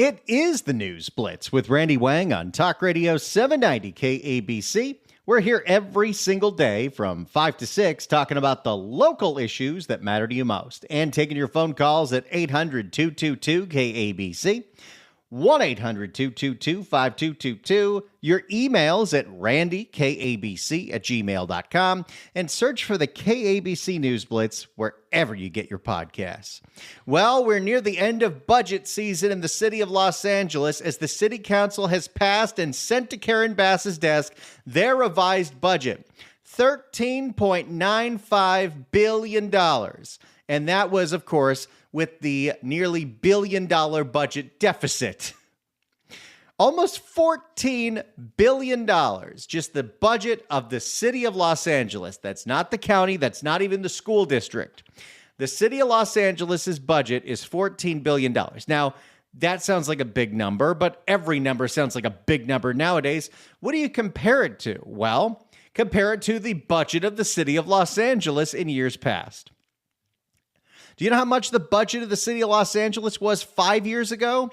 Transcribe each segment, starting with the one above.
It is the News Blitz with Randy Wang on Talk Radio 790 KABC. We're here every single day from 5 to 6 talking about the local issues that matter to you most and taking your phone calls at 800-222-KABC. 1-800-222-5222. Your emails at randykabc@gmail.com and search for the KABC News Blitz wherever you get your podcasts. Well, we're near the end of budget season in the city of Los Angeles as the city council has passed and sent to Karen Bass's desk their revised budget, $13.95 billion. And that was, of course, with the nearly $1 billion budget deficit. Almost $14 billion, just the budget of the city of Los Angeles. That's not the county. That's not even the school district. The city of Los Angeles's budget is $14 billion. Now, that sounds like a big number, but every number sounds like a big number nowadays. What do you compare it to? Well, compare it to the budget of the city of Los Angeles in years past. Do you know how much the budget of the city of Los Angeles was 5 years ago?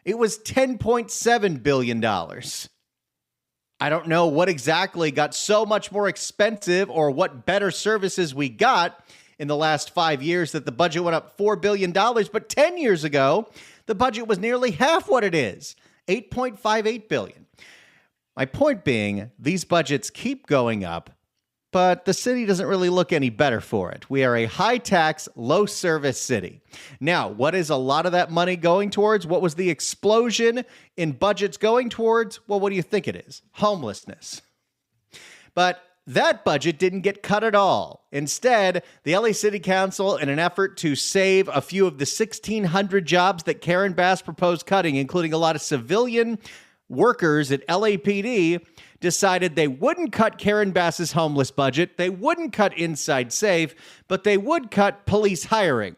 It was $10.7 billion. I don't know what exactly got so much more expensive or what better services we got in the last 5 years that the budget went up $4 billion. But 10 years ago, the budget was nearly half what it is, $8.58 billion. My point being, these budgets keep going up, but the city doesn't really look any better for it. We are a high-tax, low-service city. Now, what is a lot of that money going towards? What was the explosion in budgets going towards? Well, what do you think it is? Homelessness. But that budget didn't get cut at all. Instead, the LA City Council, in an effort to save a few of the 1,600 jobs that Karen Bass proposed cutting, including a lot of civilian workers at LAPD, decided they wouldn't cut Karen Bass's homeless budget, they wouldn't cut Inside Safe, but they would cut police hiring,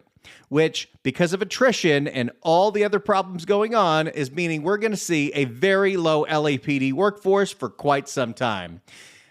which, because of attrition and all the other problems going on, is meaning we're going to see a very low LAPD workforce for quite some time.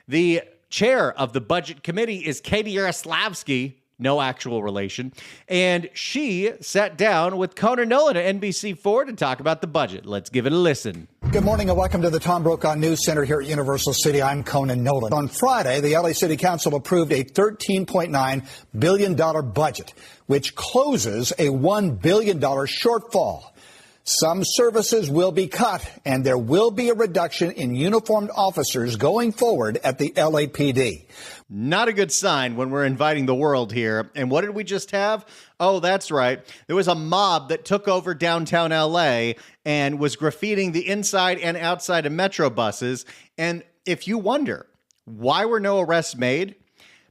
The chair of the budget committee is Katie Yaroslavsky, no actual relation, and she sat down with Conan Nolan at NBC4 to talk about the budget. Let's give it a listen. Good morning and welcome to the Tom Brokaw News Center here at Universal City. I'm Conan Nolan. On Friday, the LA City Council approved a $13.9 billion budget, which closes a $1 billion shortfall. Some services will be cut, and there will be a reduction in uniformed officers going forward at the LAPD. Not a good sign when we're inviting the world here. And what did we just have? Oh, that's right. There was a mob that took over downtown LA and was graffitiing the inside and outside of Metro buses. And if you wonder why were no arrests made,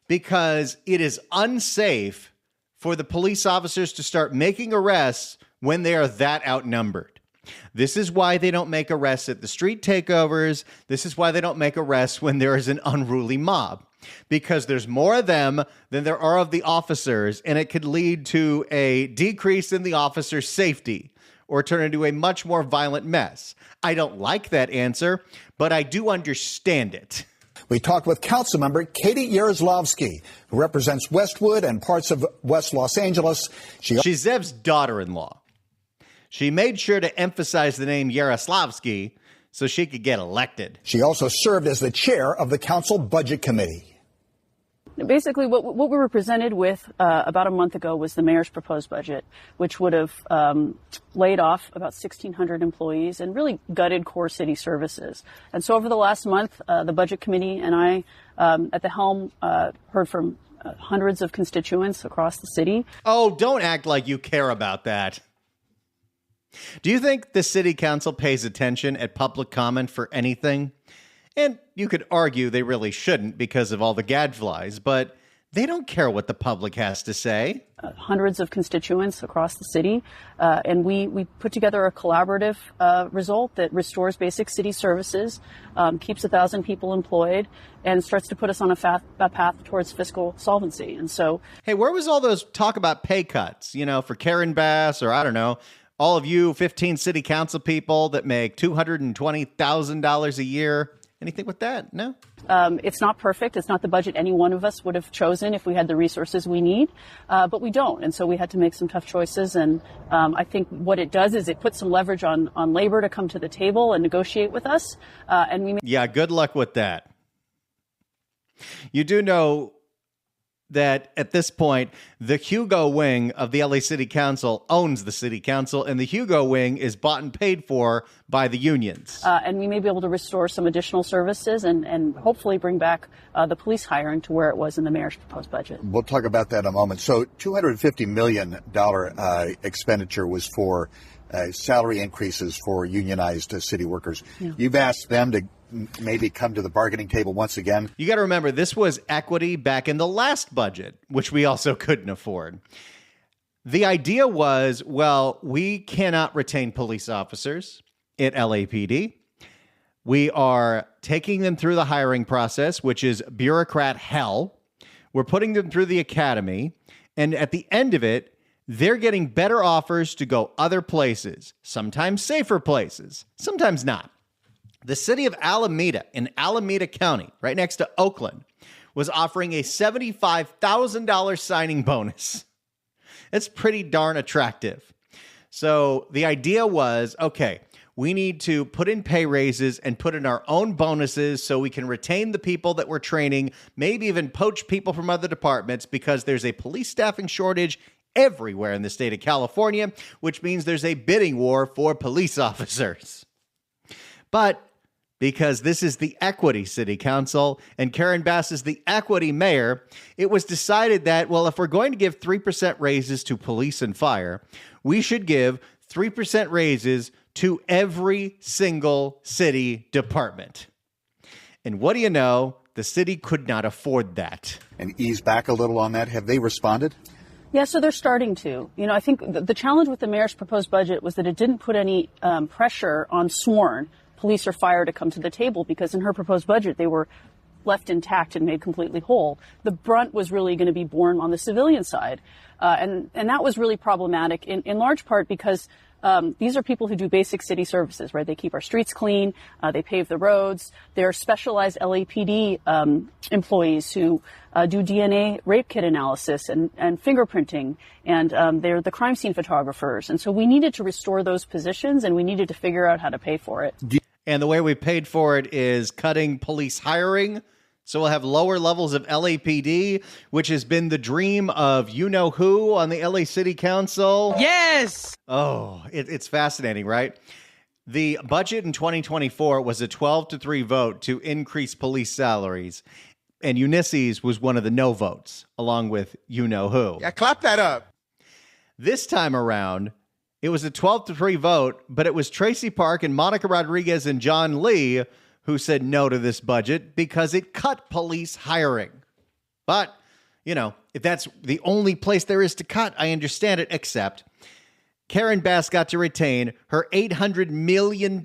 because it is unsafe for the police officers to start making arrests when they are that outnumbered. This is why they don't make arrests at the street takeovers. This is why they don't make arrests when there is an unruly mob, because there's more of them than there are of the officers, and it could lead to a decrease in the officer's safety or turn into a much more violent mess. I don't like that answer, but I do understand it. We talked with Councilmember Katie Yaroslavsky, who represents Westwood and parts of West Los Angeles. She's Zev's daughter-in-law. She made sure to emphasize the name Yaroslavsky so she could get elected. She also served as the chair of the Council Budget Committee. Basically, what we were presented with about a month ago was the mayor's proposed budget, which would have laid off about 1,600 employees and really gutted core city services. And so over the last month, the Budget Committee and I, at the helm, heard from hundreds of constituents across the city. Oh, don't act like you care about that. Do you think the city council pays attention at public comment for anything? And you could argue they really shouldn't because of all the gadflies, but they don't care what the public has to say. Hundreds of constituents across the city, and we put together a collaborative result that restores basic city services, keeps 1,000 people employed, and starts to put us on a path towards fiscal solvency. And so, hey, where was all those talk about pay cuts, for Karen Bass or I don't know, all of you 15 city council people that make $220,000 a year? Anything with that? No? It's not perfect. It's not the budget any one of us would have chosen if we had the resources we need, but we don't. And so we had to make some tough choices. And I think what it does is it puts some leverage on labor to come to the table and negotiate with us. Yeah, good luck with that. You do know that at this point, the Hugo wing of the LA City Council owns the City Council, and the Hugo wing is bought and paid for by the unions. And we may be able to restore some additional services and hopefully bring back the police hiring to where it was in the mayor's proposed budget. We'll talk about that in a moment. So $250 million expenditure was for salary increases for unionized city workers. Yeah. You've asked them to maybe come to the bargaining table once again. You got to remember, this was equity back in the last budget, which we also couldn't afford. The idea was, well, we cannot retain police officers at LAPD. We are taking them through the hiring process, which is bureaucrat hell. We're putting them through the academy. And at the end of it, they're getting better offers to go other places, sometimes safer places, sometimes not. The city of Alameda in Alameda County, right next to Oakland, was offering a $75,000 signing bonus. It's pretty darn attractive. So the idea was, okay, we need to put in pay raises and put in our own bonuses so we can retain the people that we're training, maybe even poach people from other departments, because there's a police staffing shortage everywhere in the state of California, which means there's a bidding war for police officers. But because this is the equity city council and Karen Bass is the equity mayor, it was decided that, well, if we're going to give 3% raises to police and fire, we should give 3% raises to every single city department. And what do you know? The city could not afford that. And ease back a little on that. Have they responded? Yeah, so they're starting to. You know, I think the challenge with the mayor's proposed budget was that it didn't put any pressure on sworn police or fire to come to the table, because in her proposed budget, they were left intact and made completely whole. The brunt was really going to be borne on the civilian side. And that was really problematic in large part because these are people who do basic city services, right? They keep our streets clean. They pave the roads. They're specialized LAPD employees who do DNA rape kit analysis and fingerprinting. And they're the crime scene photographers. And so we needed to restore those positions, and we needed to figure out how to pay for it. And the way we paid for it is cutting police hiring. So we'll have lower levels of LAPD, which has been the dream of you-know-who on the LA City Council. Yes! Oh, it's fascinating, right? The budget in 2024 was a 12-3 vote to increase police salaries. And Eunisses was one of the no votes, along with you-know-who. Yeah, clap that up. This time around, it was a 12-3 vote, but it was Tracy Park and Monica Rodriguez and John Lee who said no to this budget because it cut police hiring. But, you know, if that's the only place there is to cut, I understand it, except Karen Bass got to retain her $800 million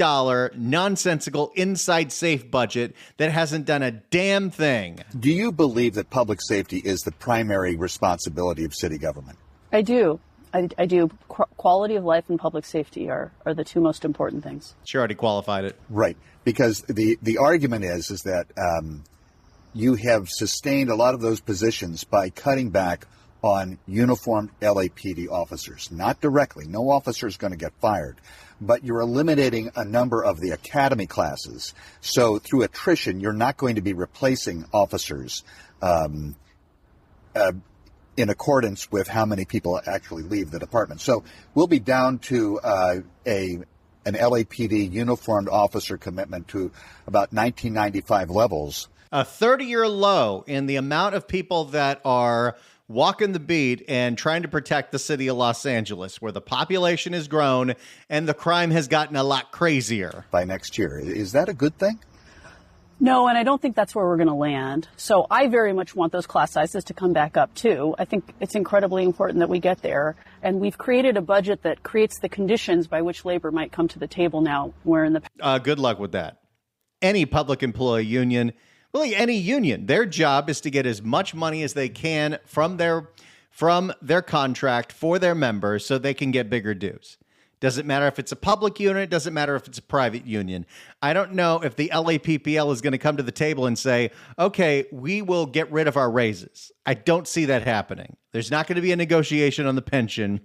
nonsensical inside safe budget that hasn't done a damn thing. Do you believe that public safety is the primary responsibility of city government? I do. I do. Quality of life and public safety are the two most important things. She already qualified it. Right. Because the argument is that you have sustained a lot of those positions by cutting back on uniformed LAPD officers. Not directly. No officer is going to get fired. But you're eliminating a number of the academy classes. So through attrition, you're not going to be replacing officers in accordance with how many people actually leave the department. So we'll be down to an LAPD uniformed officer commitment to about 1995 levels. A 30-year low in the amount of people that are walking the beat and trying to protect the city of Los Angeles, where the population has grown and the crime has gotten a lot crazier. By next year. Is that a good thing? No, and I don't think that's where we're going to land. So I very much want those class sizes to come back up, too. I think it's incredibly important that we get there. And we've created a budget that creates the conditions by which labor might come to the table now, where in the good luck with that. Any public employee union, really any union, their job is to get as much money as they can from their contract for their members so they can get bigger dues. Doesn't matter if it's a public unit. Doesn't matter if it's a private union. I don't know if the LAPPL is going to come to the table and say, okay, we will get rid of our raises. I don't see that happening. There's not going to be a negotiation on the pension.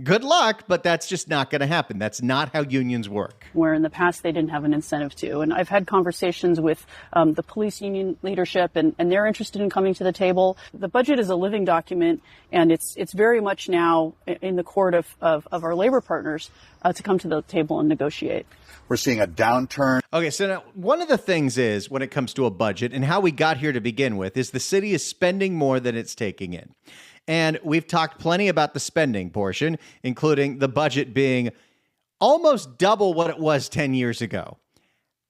Good luck, but that's just not going to happen. That's not how unions work. Where in the past they didn't have an incentive to. And I've had conversations with the police union leadership, and they're interested in coming to the table. The budget is a living document, and it's very much now in the court of our labor partners to come to the table and negotiate. We're seeing a downturn. Okay, so now one of the things is when it comes to a budget and how we got here to begin with is the city is spending more than it's taking in. And we've talked plenty about the spending portion, including the budget being almost double what it was 10 years ago.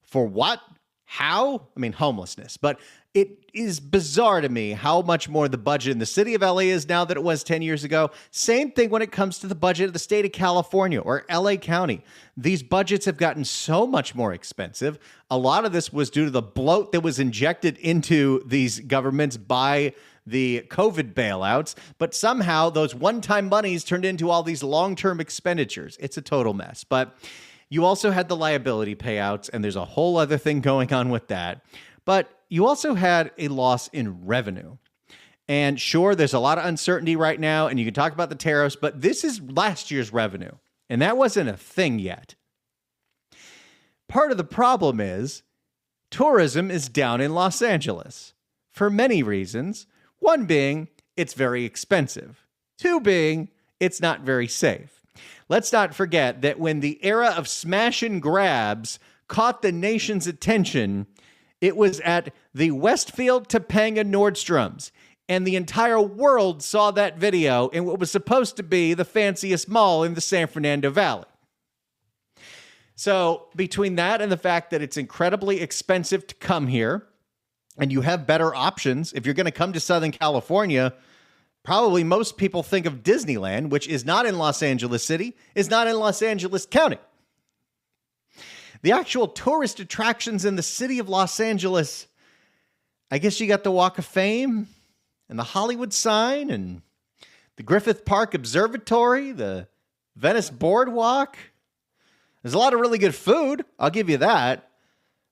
For what? How? I mean, homelessness. But it is bizarre to me how much more the budget in the city of LA is now than it was 10 years ago. Same thing when it comes to the budget of the state of California or LA County. These budgets have gotten so much more expensive. A lot of this was due to the bloat that was injected into these governments by the COVID bailouts, but somehow those one-time monies turned into all these long-term expenditures. It's a total mess. But you also had the liability payouts, and there's a whole other thing going on with that. But you also had a loss in revenue. And sure, there's a lot of uncertainty right now, and you can talk about the tariffs, but this is last year's revenue, and that wasn't a thing yet. Part of the problem is tourism is down in Los Angeles for many reasons. One being, it's very expensive. Two being, it's not very safe. Let's not forget that when the era of smash and grabs caught the nation's attention, it was at the Westfield Topanga Nordstrom's, and the entire world saw that video in what was supposed to be the fanciest mall in the San Fernando Valley. So between that and the fact that it's incredibly expensive to come here, and you have better options. If you're going to come to Southern California, probably most people think of Disneyland, which is not in Los Angeles City, is not in Los Angeles County. The actual tourist attractions in the city of Los Angeles, I guess you got the Walk of Fame and the Hollywood sign and the Griffith Park Observatory, the Venice Boardwalk. There's a lot of really good food. I'll give you that.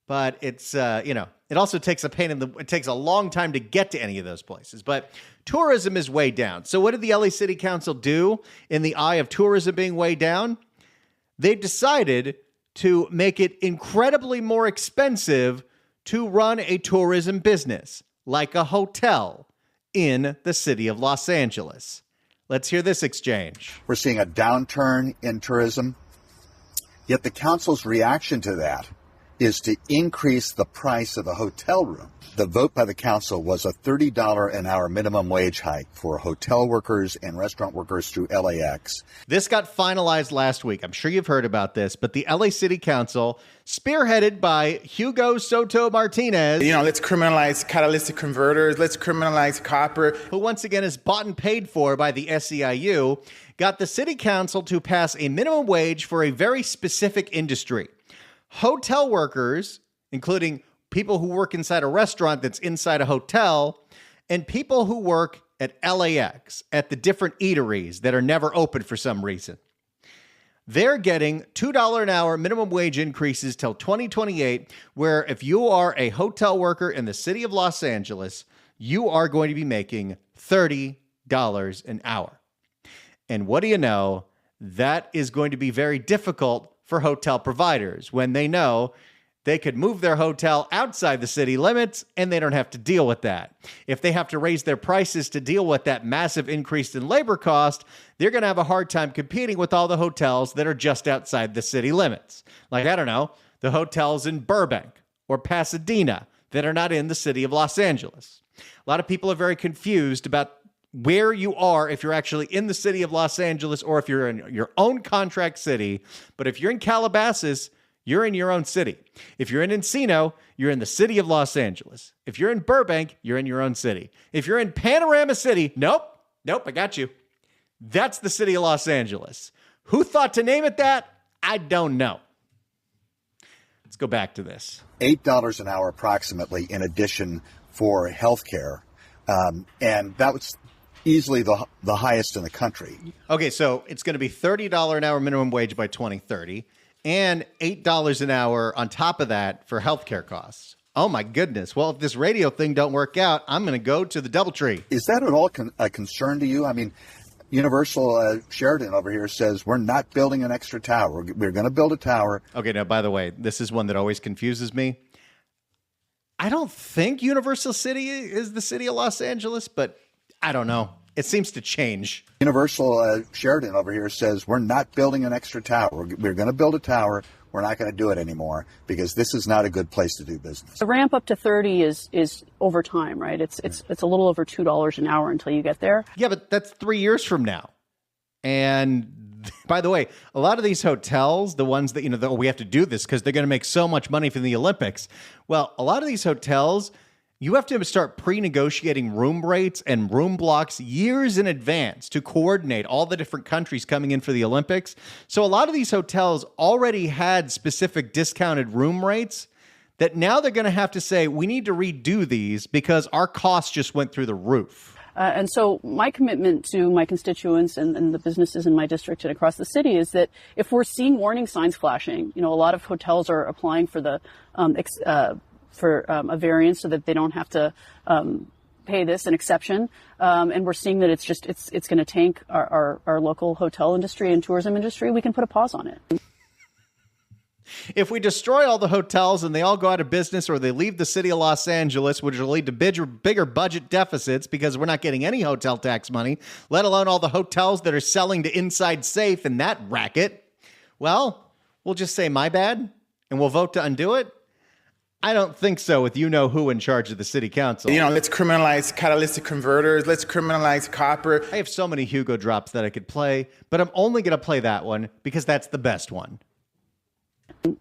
But it's, it also takes it takes a long time to get to any of those places. But tourism is way down. So what did the LA City Council do in the eye of tourism being way down? They decided to make it incredibly more expensive to run a tourism business, like a hotel in the city of Los Angeles. Let's hear this exchange. We're seeing a downturn in tourism. Yet the council's reaction to that is to increase the price of a hotel room. The vote by the council was a $30 an hour minimum wage hike for hotel workers and restaurant workers through LAX. This got finalized last week. I'm sure you've heard about this, but the LA City Council, spearheaded by Hugo Soto Martinez, let's criminalize catalytic converters, let's criminalize copper, who once again is bought and paid for by the SEIU, got the city council to pass a minimum wage for a very specific industry. Hotel workers, including people who work inside a restaurant that's inside a hotel, and people who work at LAX, at the different eateries that are never open for some reason. They're getting $2 an hour minimum wage increases till 2028, where if you are a hotel worker in the city of Los Angeles, you are going to be making $30 an hour. And what do you know? That is going to be very difficult for hotel providers when they know they could move their hotel outside the city limits and they don't have to deal with that. If they have to raise their prices to deal with that massive increase in labor cost, they're going to have a hard time competing with all the hotels that are just outside the city limits. Like, I don't know, the hotels in Burbank or Pasadena that are not in the city of Los Angeles. A lot of people are very confused about where you are if you're actually in the city of Los Angeles or if you're in your own contract city. But if you're in Calabasas, you're in your own city. If you're in Encino, you're in the city of Los Angeles. If you're in Burbank, you're in your own city. If you're in Panorama City, nope, I got you. That's the city of Los Angeles. Who thought to name it that? I don't know. Let's go back to this. $8 an hour approximately in addition for health care. And that was easily the highest in the country. Okay, so it's going to be $30 an hour minimum wage by 2030 and $8 an hour on top of that for healthcare costs. Oh, my goodness. Well, if this radio thing don't work out, I'm going to go to the DoubleTree. Is that at all a concern to you? I mean, Universal Sheridan over here says we're not building an extra tower. We're going to build a tower. Okay, now, by the way, this is one that always confuses me. I don't think Universal City is the city of Los Angeles, but I don't know. It seems to change. Universal Sheridan over here says we're not building an extra tower. We're going to build a tower. We're not going to do it anymore because this is not a good place to do business. The ramp up to 30 is over time, right? It's a little over $2 an hour until you get there. Yeah, but that's 3 years from now. And by the way, a lot of these hotels, the ones that, we have to do this because they're going to make so much money from the Olympics. Well, a lot of these hotels, you have to start pre-negotiating room rates and room blocks years in advance to coordinate all the different countries coming in for the Olympics. So a lot of these hotels already had specific discounted room rates that now they're going to have to say, we need to redo these because our costs just went through the roof. And so my commitment to my constituents and the businesses in my district and across the city is that if we're seeing warning signs flashing, a lot of hotels are applying for the a variance so that they don't have to pay this, an exception. And we're seeing that it's going to tank our local hotel industry and tourism industry. We can put a pause on it. If we destroy all the hotels and they all go out of business or they leave the city of Los Angeles, which will lead to bigger budget deficits because we're not getting any hotel tax money, let alone all the hotels that are selling to Inside Safe and that racket, well, we'll just say my bad and we'll vote to undo it. I don't think so with who in charge of the city council. Let's criminalize catalytic converters. Let's criminalize copper. I have so many Hugo drops that I could play, but I'm only going to play that one because that's the best one.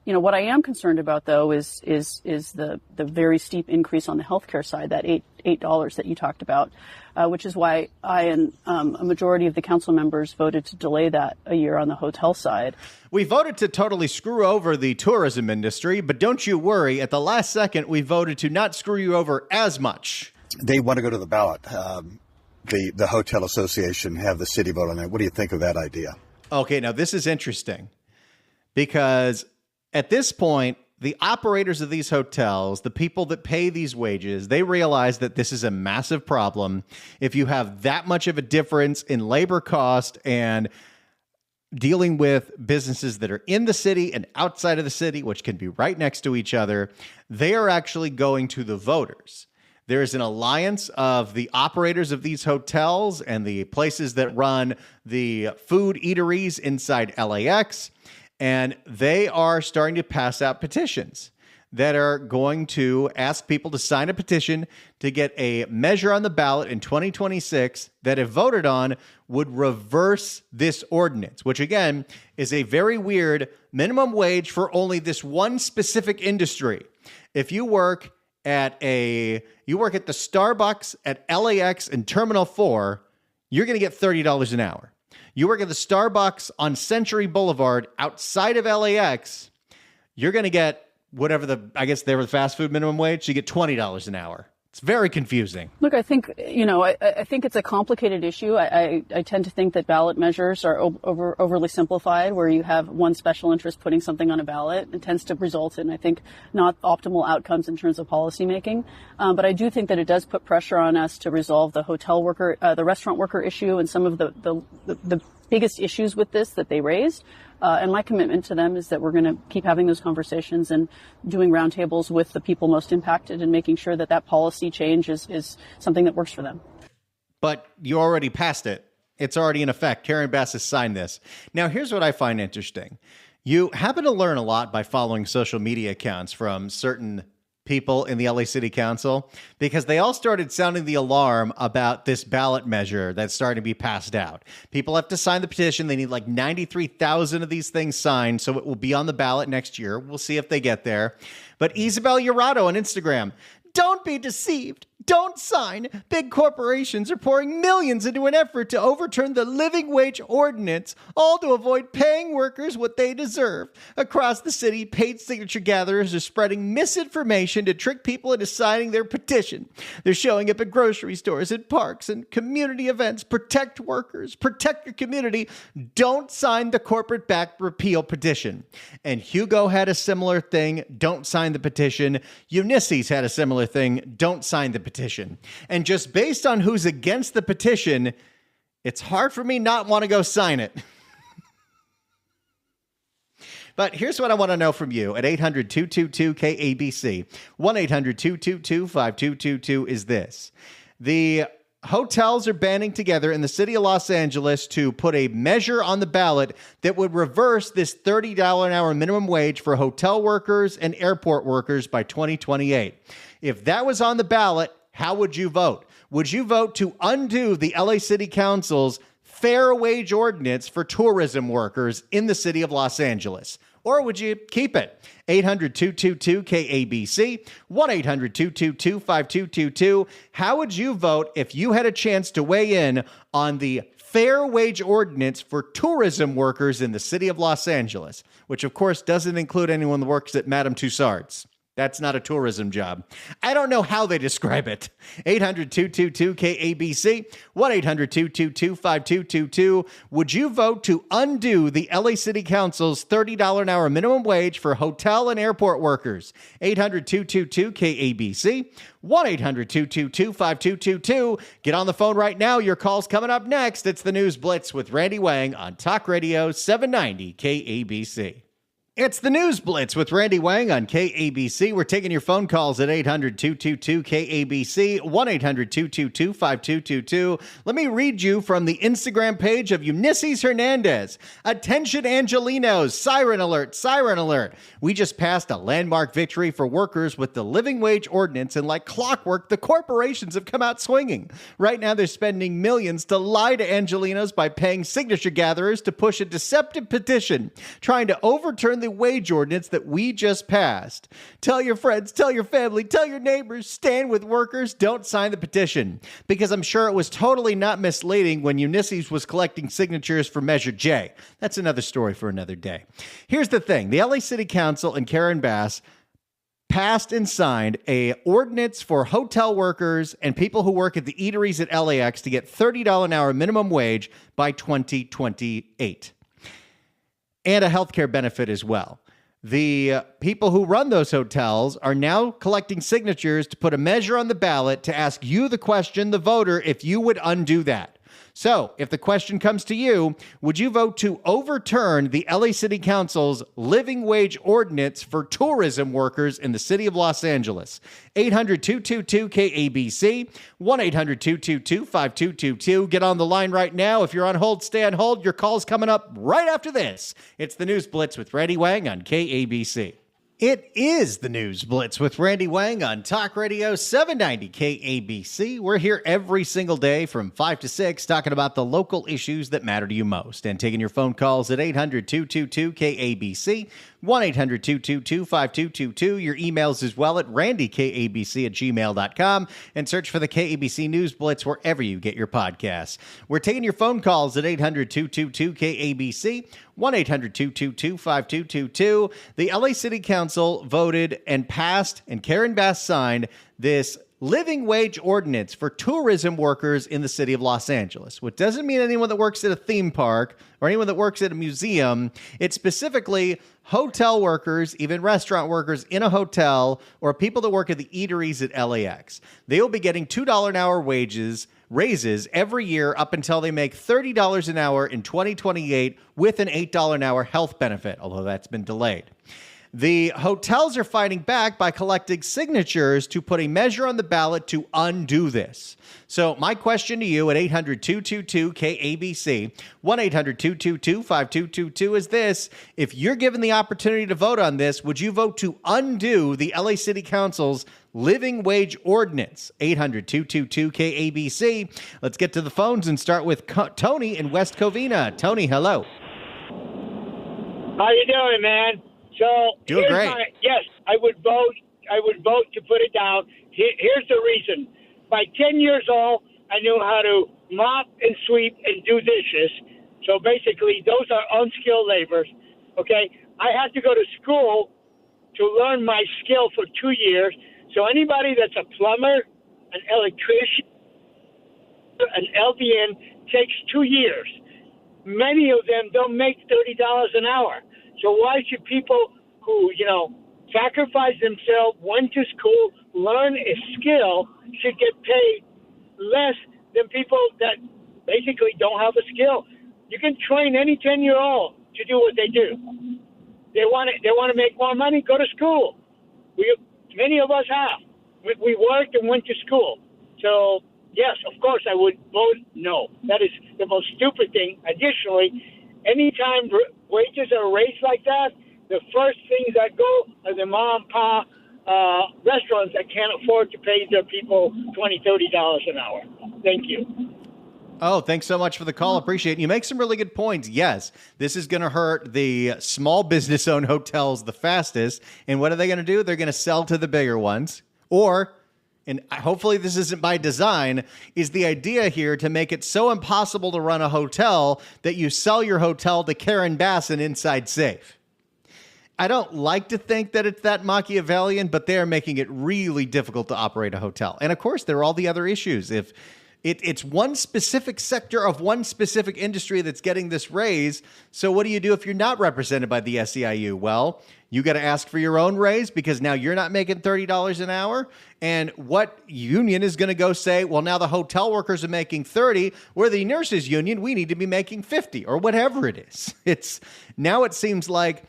What I am concerned about, though, is the very steep increase on the healthcare side, that $8 that you talked about, which is why I and a majority of the council members voted to delay that a year on the hotel side. We voted to totally screw over the tourism industry, but don't you worry, at the last second, we voted to not screw you over as much. They want to go to the ballot. The Hotel Association have the city vote on that. What do you think of that idea? Okay, now this is interesting because at this point, the operators of these hotels, the people that pay these wages, they realize that this is a massive problem. If you have that much of a difference in labor cost and dealing with businesses that are in the city and outside of the city, which can be right next to each other, they are actually going to the voters. There is an alliance of the operators of these hotels and the places that run the food eateries inside LAX. And they are starting to pass out petitions that are going to ask people to sign a petition to get a measure on the ballot in 2026 that, if voted on, would reverse this ordinance, which, again, is a very weird minimum wage for only this one specific industry. If you work at the Starbucks at LAX and Terminal 4, you're going to get $30 an hour. You work at the Starbucks on Century Boulevard outside of LAX, you're going to get whatever they were the fast food minimum wage. You get $20 an hour. It's very confusing. Look, I think, I think it's a complicated issue. I tend to think that ballot measures are overly simplified, where you have one special interest putting something on a ballot. It tends to result in, I think, not optimal outcomes in terms of policymaking. But I do think that it does put pressure on us to resolve the the restaurant worker issue and some of the biggest issues with this that they raised. And my commitment to them is that we're going to keep having those conversations and doing roundtables with the people most impacted and making sure that policy change is something that works for them. But you already passed it. It's already in effect. Karen Bass has signed this. Now, here's what I find interesting. You happen to learn a lot by following social media accounts from certain people in the LA City Council, because they all started sounding the alarm about this ballot measure that's starting to be passed out. People have to sign the petition. They need like 93,000 of these things signed, so it will be on the ballot next year. We'll see if they get there. But Ysabel Jurado on Instagram, don't Don't be deceived. Don't sign. Big corporations are pouring millions into an effort to overturn the living wage ordinance, all to avoid paying workers what they deserve. Across the city, paid signature gatherers are spreading misinformation to trick people into signing their petition. They're showing up at grocery stores, at parks, and community events. Protect workers. Protect your community. Don't sign the corporate-backed repeal petition. And Hugo had a similar thing. Don't sign the petition. Eunisses had a similar thing. Don't sign the petition. And just based on who's against the petition, it's hard for me not want to go sign it. But here's what I want to know from you at 800-222-KABC. 1-800-222-5222 is this. The hotels are banding together in the city of Los Angeles to put a measure on the ballot that would reverse this $30 an hour minimum wage for hotel workers and airport workers by 2028. If that was on the ballot, how would you vote? Would you vote to undo the LA City Council's fair wage ordinance for tourism workers in the city of Los Angeles? Or would you keep it? 800-222-KABC, 1-800-222-5222. How would you vote if you had a chance to weigh in on the fair wage ordinance for tourism workers in the city of Los Angeles, which of course doesn't include anyone that works at Madame Tussauds? That's not a tourism job. I don't know how they describe it. 800-222-KABC, 1-800-222-5222. Would you vote to undo the LA City Council's $30 an hour minimum wage for hotel and airport workers? 800-222-KABC, 1-800-222-5222. Get on the phone right now. Your call's coming up next. It's the News Blitz with Randy Wang on Talk Radio 790 KABC. It's the News Blitz with Randy Wang on KABC. We're taking your phone calls at 800-222-KABC, 1-800-222-5222. Let me read you from the Instagram page of Eunisses Hernandez. Attention, Angelinos. Siren alert, siren alert. We just passed a landmark victory for workers with the living wage ordinance, and like clockwork, the corporations have come out swinging. Right now, they're spending millions to lie to Angelinos by paying signature gatherers to push a deceptive petition, trying to overturn the wage ordinance that we just passed. Tell your friends, tell your family, tell your neighbors, stand with workers, don't sign the petition. Because I'm sure it was totally not misleading when Eunisses was collecting signatures for Measure J. That's another story for another day. Here's the thing. The LA City Council and Karen Bass passed and signed a ordinance for hotel workers and people who work at the eateries at LAX to get $30 an hour minimum wage by 2028. And a healthcare benefit as well. The people who run those hotels are now collecting signatures to put a measure on the ballot to ask you the question, the voter, if you would undo that. So, if the question comes to you, would you vote to overturn the LA City Council's living wage ordinance for tourism workers in the city of Los Angeles? 800-222-KABC, 1-800-222-5222. Get on the line right now. If you're on hold, stay on hold. Your call's coming up right after this. It's the News Blitz with Randy Wang on KABC. It is the News Blitz with Randy Wang on Talk Radio 790 KABC. We're here every single day from 5 to 6 talking about the local issues that matter to you most and taking your phone calls at 800-222-KABC, 1-800-222-5222. Your emails as well at randykabc@gmail.com and search for the KABC News Blitz wherever you get your podcasts. We're taking your phone calls at 800-222-KABC, 1-800-222-5222. The LA City Council voted and passed, and Karen Bass signed this living wage ordinance for tourism workers in the city of Los Angeles, which doesn't mean anyone that works at a theme park or anyone that works at a museum. It's specifically hotel workers, even restaurant workers in a hotel, or people that work at the eateries at LAX. They will be getting $2 an hour raises every year up until they make $30 an hour in 2028 with an $8 an hour health benefit, although that's been delayed. The hotels are fighting back by collecting signatures to put a measure on the ballot to undo this. So my question to you at 800-222-KABC, 1-800-222-5222 is this. If you're given the opportunity to vote on this, would you vote to undo the LA City Council's living wage ordinance? 800-222-KABC. Let's get to the phones and start with Tony in West Covina. Tony, hello. How you doing, man? So doing great. Yes, I would vote I would vote to put it down. Here's the reason. By 10 years old, I knew how to mop and sweep and do dishes. So basically, those are unskilled laborers. Okay, I had to go to school to learn my skill for 2 years. So anybody that's a plumber, an electrician, an LVN takes 2 years. Many of them don't make $30 an hour. So why should people who, sacrifice themselves, went to school, learn a skill, should get paid less than people that basically don't have a skill? You can train any 10-year-old to do what they do. They want to make more money, go to school. Many of us have. We worked and went to school. So, yes, of course, I would vote no. That is the most stupid thing. Additionally, anytime wages are raised like that, the first things that go are the mom and pop restaurants that can't afford to pay their people $20, $30 an hour. Thank you. Oh, thanks so much for the call. Appreciate it. You make some really good points. Yes, this is going to hurt the small business-owned hotels the fastest. And what are they going to do? They're going to sell to the bigger ones. Or, and hopefully this isn't by design, is the idea here to make it so impossible to run a hotel that you sell your hotel to Karen Bass and Inside Safe. I don't like to think that it's that Machiavellian, but they're making it really difficult to operate a hotel. And of course, there are all the other issues. If it's one specific sector of one specific industry that's getting this raise, so what do you do if you're not represented by the SEIU? Well, you got to ask for your own raise because now you're not making $30 an hour. And what union is going to go say, well, now the hotel workers are making 30, we're the nurses union, we need to be making 50 or whatever it is. It seems like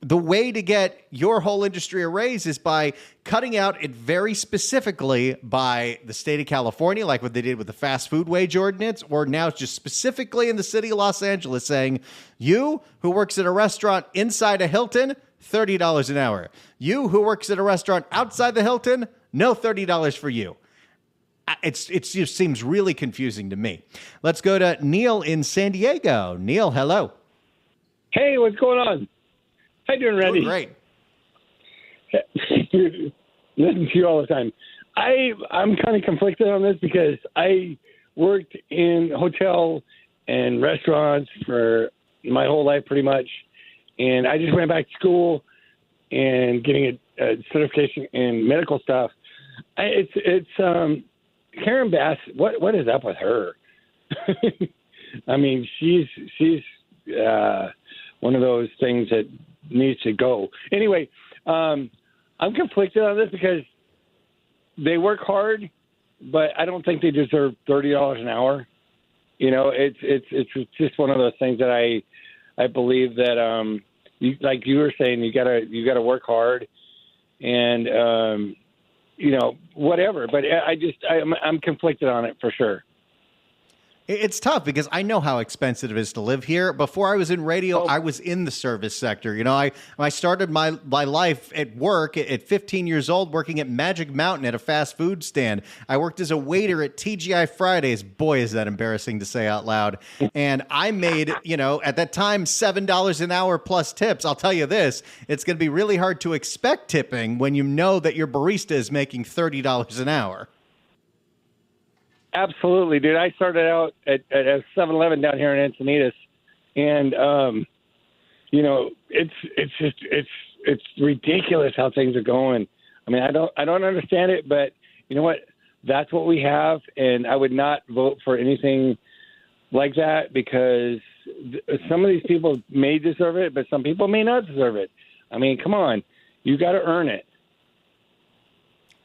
the way to get your whole industry a raise is by cutting out it very specifically by the state of California, like what they did with the fast food wage ordinance, or now it's just specifically in the city of Los Angeles saying, you who works at a restaurant inside a Hilton, $30 an hour. You who works at a restaurant outside the Hilton, no $30 for you. It just seems really confusing to me. Let's go to Neil in San Diego. Neil, hello. Hey, what's going on? How you doing, Randy? Doing great. Listen to you all the time. I'm kind of conflicted on this because I worked in hotel and restaurants for my whole life pretty much, and I just went back to school and getting a certification in medical stuff. It's Karen Bass. What is up with her? I mean, she's one of those things that needs to go. Anyway, I'm conflicted on this because they work hard, but I don't think they deserve $30 an hour. It's just one of those things that I believe that like you were saying, you gotta work hard and whatever. But I'm conflicted on it for sure. It's tough because I know how expensive it is to live here. Before I was in radio, I was in the service sector. I started my life at work at 15 years old working at Magic Mountain at a fast food stand. I worked as a waiter at TGI Fridays. Boy, is that embarrassing to say out loud. And I made, at that time, $7 an hour plus tips. I'll tell you this, it's going to be really hard to expect tipping when you know that your barista is making $30 an hour. Absolutely, dude. I started out at a 7-Eleven down here in Encinitas, and it's ridiculous how things are going. I mean, I don't understand it, but you know what? That's what we have, and I would not vote for anything like that because some of these people may deserve it, but some people may not deserve it. I mean, come on, you got to earn it.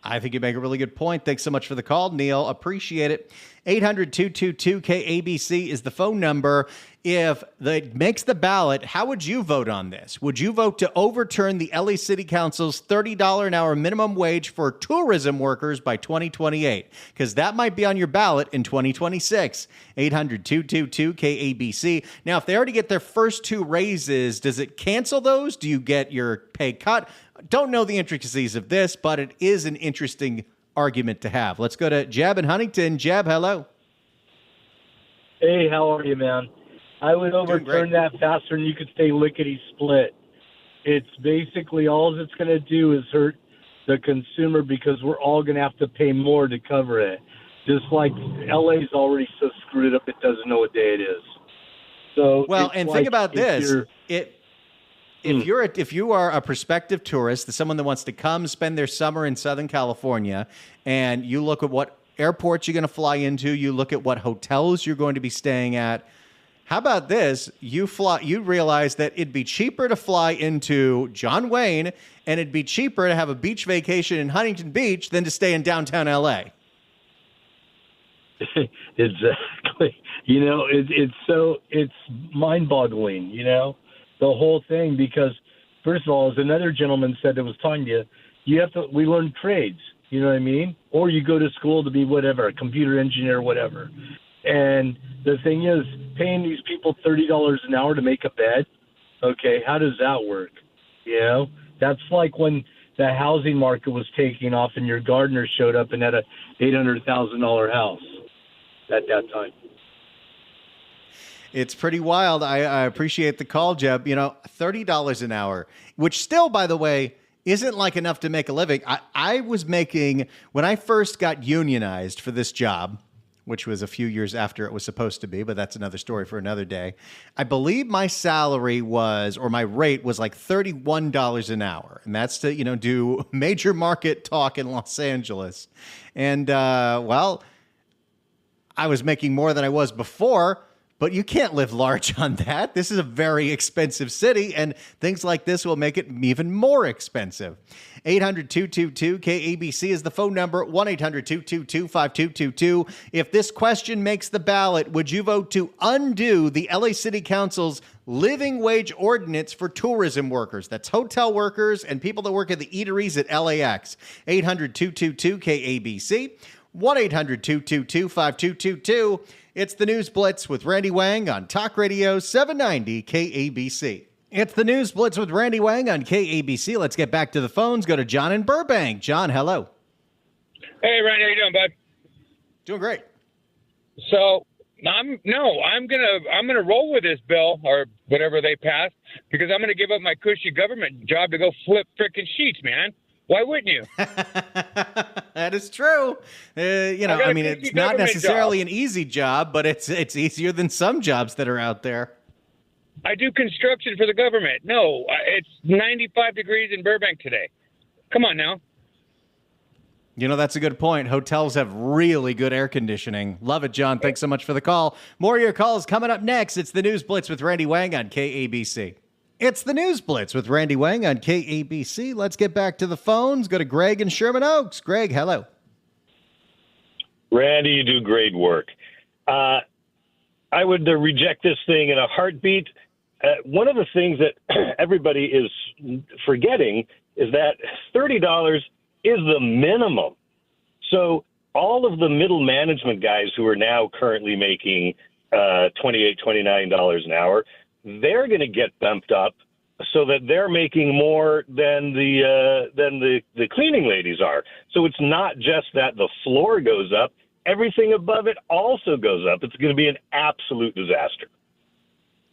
I think you make a really good point. Thanks so much for the call, Neil. Appreciate it. 800-222-KABC is the phone number. If it makes the ballot, how would you vote on this? Would you vote to overturn the LA City Council's $30 an hour minimum wage for tourism workers by 2028? Because that might be on your ballot in 2026. 800-222-KABC. Now, if they already get their first two raises, does it cancel those? Do you get your pay cut? Don't know the intricacies of this, but it is an interesting argument to have. Let's go to Jeb in Huntington. Jeb, hello. Hey, how are you, man? I would overturn that faster than you could stay lickety split. It's basically all it's going to do is hurt the consumer because we're all going to have to pay more to cover it. Just like LA's already so screwed up, it doesn't know what day it is. So well, and like think about this. If If you are a prospective tourist, someone that wants to come spend their summer in Southern California, and you look at what airports you're going to fly into, you look at what hotels you're going to be staying at. How about this? You realize that it'd be cheaper to fly into John Wayne, and it'd be cheaper to have a beach vacation in Huntington Beach than to stay in downtown LA. Exactly. You know, it's mind-boggling, you know, the whole thing, because first of all, as another gentleman said that was talking to you, we learn trades, you know what I mean? Or you go to school to be whatever, a computer engineer, whatever. And the thing is, paying these people $30 an hour to make a bed, okay, how does that work? You know, that's like when the housing market was taking off and your gardener showed up and had a $800,000 house at that time. It's pretty wild. I appreciate the call, Jeb. You know, $30 an hour, which still, by the way, isn't like enough to make a living. I was making, when I first got unionized for this job, which was a few years after it was supposed to be, but that's another story for another day. I believe my salary was, or my rate was like $31 an hour. And that's to, you know, do major market talk in Los Angeles. And, well, I was making more than I was before, but you can't live large on that. This is a very expensive city, and things like this will make it even more expensive. 800-222-KABC is the phone number, 1-800-222-5222. If this question makes the ballot, would you vote to undo the LA City Council's living wage ordinance for tourism workers? That's hotel workers and people that work at the eateries at LAX. 800-222-KABC, 1-800-222-5222. It's the News Blitz with Randy Wang on Talk Radio 790 KABC. It's the News Blitz with Randy Wang on KABC. Let's get back to the phones. Go to John in Burbank. John, hello. Hey, Randy, how you doing, bud? Doing great. So I'm gonna roll with this bill or whatever they pass, because I'm gonna give up my cushy government job to go flip frickin' sheets, man. Why wouldn't you? That is true. You know, I mean, it's not necessarily an easy job, but it's easier than some jobs that are out there. I do construction for the government. No, it's 95 degrees in Burbank today. Come on now. You know, that's a good point. Hotels have really good air conditioning. Love it, John. Thanks so much for the call. More of your calls coming up next. It's the News Blitz with Randy Wang on KABC. It's the News Blitz with Randy Wang on KABC. Let's get back to the phones. Go to Greg in Sherman Oaks. Greg, hello. Randy, you do great work. I would reject this thing in a heartbeat. One of the things that everybody is forgetting is that $30 is the minimum. So all of the middle management guys who are now currently making $28, $29 an hour, they're going to get bumped up so that they're making more than the cleaning ladies are. So it's not just that the floor goes up. Everything above it also goes up. It's going to be an absolute disaster.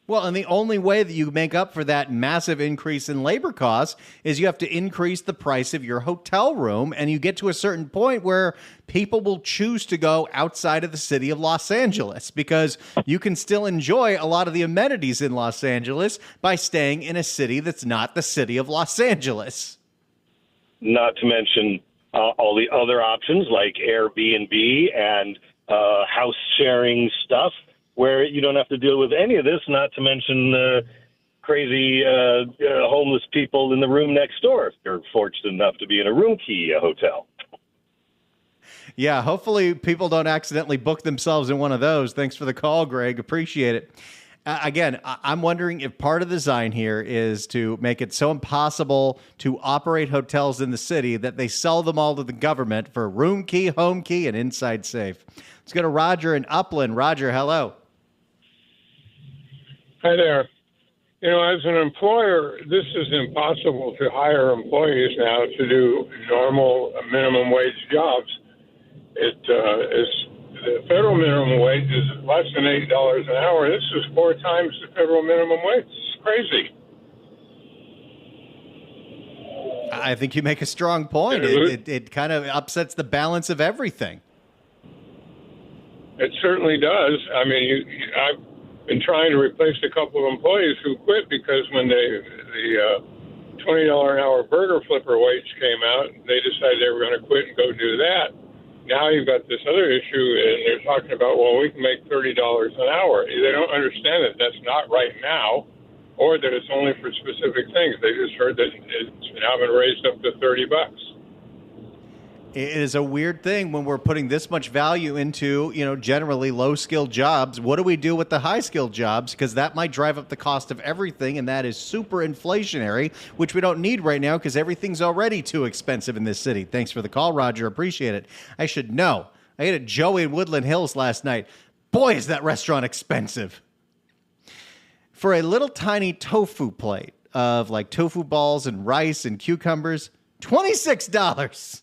Well, and the only way that you make up for that massive increase in labor costs is you have to increase the price of your hotel room, and you get to a certain point where people will choose to go outside of the city of Los Angeles because you can still enjoy a lot of the amenities in Los Angeles by staying in a city that's not the city of Los Angeles. Not to mention all the other options like Airbnb and house sharing stuff, where you don't have to deal with any of this, not to mention crazy homeless people in the room next door if you're fortunate enough to be in a room key hotel. Yeah, hopefully people don't accidentally book themselves in one of those. Thanks for the call, Greg. Appreciate it. Again, I'm wondering if part of the design here is to make it so impossible to operate hotels in the city that they sell them all to the government for room key, home key, and inside safe. Let's go to Roger in Upland. Roger, hello. Hi there. You know, as an employer, this is impossible to hire employees now to do normal minimum wage jobs. The federal minimum wage is less than $8 an hour. This is 4 times the federal minimum wage. It's crazy. I think you make a strong point. It kind of upsets the balance of everything. It certainly does. I mean, I've been trying to replace a couple of employees who quit because when the $20 an hour burger flipper wage came out, they decided they were going to quit and go do that. Now you've got this other issue, and they're talking about, well, we can make $30 an hour. They don't understand that that's not right now, or that it's only for specific things. They just heard that it's now been raised up to $30. It is a weird thing when we're putting this much value into, generally low-skilled jobs. What do we do with the high-skilled jobs? Because that might drive up the cost of everything, and that is super inflationary, which we don't need right now because everything's already too expensive in this city. Thanks for the call, Roger. Appreciate it. I should know. I ate at Joey in Woodland Hills last night. Boy, is that restaurant expensive. For a little tiny tofu plate of like tofu balls and rice and cucumbers, $26.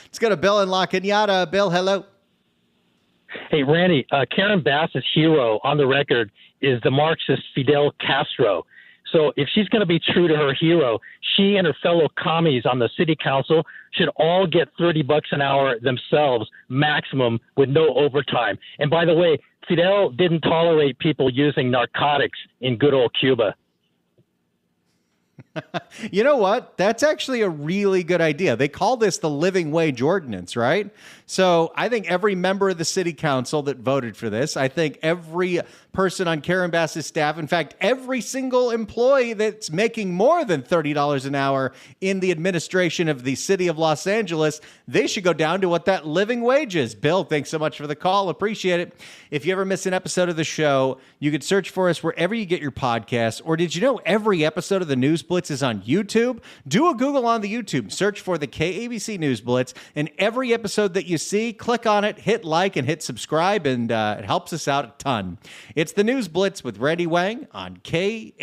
Let's go to Bill in La Cañada. Bill, hello. Hey, Randy, Karen Bass's hero on the record is the Marxist Fidel Castro. So if she's going to be true to her hero, she and her fellow commies on the city council should all get $30 an hour themselves, maximum, with no overtime. And by the way, Fidel didn't tolerate people using narcotics in good old Cuba. You know what? That's actually a really good idea. They call this the living wage ordinance, right? So I think every member of the city council that voted for this, I think every person on Karen Bass's staff, in fact, every single employee that's making more than $30 an hour in the administration of the city of Los Angeles, they should go down to what that living wage is. Bill, thanks so much for the call. Appreciate it. If you ever miss an episode of the show, you could search for us wherever you get your podcasts. Or did you know every episode of the News Blitz is on YouTube? Do a Google on the YouTube, search for the KABC News Blitz, and every episode that you see, click on it, hit like, and hit subscribe, and it helps us out a ton. It's the News Blitz with Randy Wang on KABC.